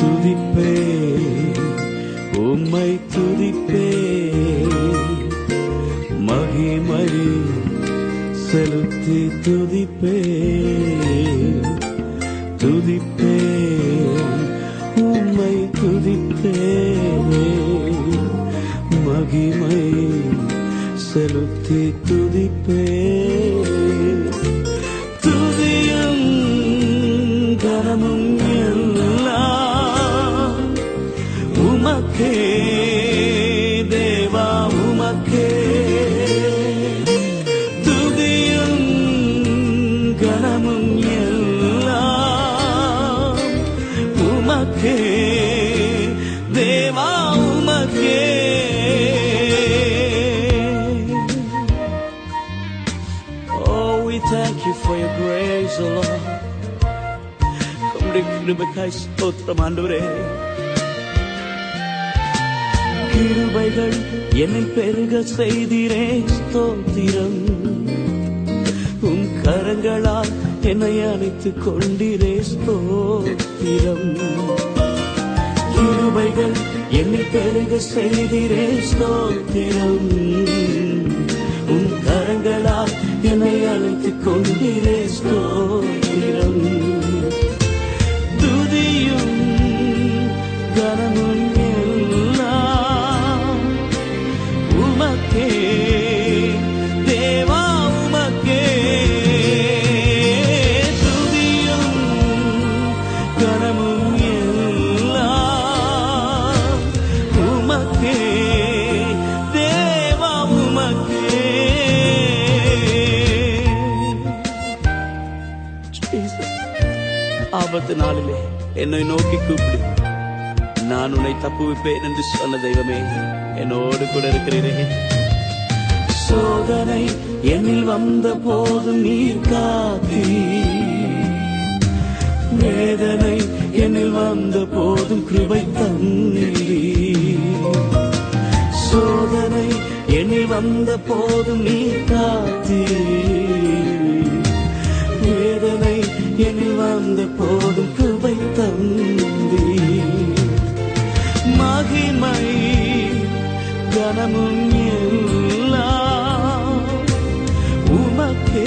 துதிப்பே உம்மை துதிப்பே மகிமை செலுத்தி துதிப்பே துதிப்பே உம்மை துதிப்பே மகிமை செலுத்தி துதிப்பே துதியும் கனமும் எல்லாம் உமக்கே தேவா உமக்கே துதியும் கனமும் எல்லாம் உமக்கே தேவா உமக்கே. Oh, we thank you for your grace, O Lord. கிருபைக்காய் ஸ்தோத்திரம் ஆண்டவரே. கிருபைகள் என்னை பெருக செய்தீரே ஸ்தோத்திரம். உம் கரங்களால் என்னை அணைத்துக் கொண்டீரே ஸ்தோத்திரம். கிருபைகள் என்னை பெருக செய்தீரே ஸ்தோத்திரம். உம் கரங்களால் என்னை அணைத்துக் கொண்டீரே ஸ்தோத்திரம். துதியும் கனமும் எல்லாம் உமக்கே தேவா உமக்கே. துதியும் கனமும் எல்லாம் உமக்கே தேவா உமக்கே. ஆபத்து நாளிலே என்னை நோக்கி கூப்பிடு, நான் உன்னை தப்புவிப்பேன் என்று சொன்ன தெய்வமே, என்னோடு கூட இருக்கிறீரே. சோதனை என்னில் வந்த போதும் நீர் காத்தீ, வேதனை என்னில் வந்த போதும் கிருபை தந்தீ. சோதனை என்னில் வந்த போதும் நீர் காத்தீ, வேதனை என்னில் வந்த போதும் கிருபை தந்தீ. மகிமை கனமும் எல்லாம் உமக்கே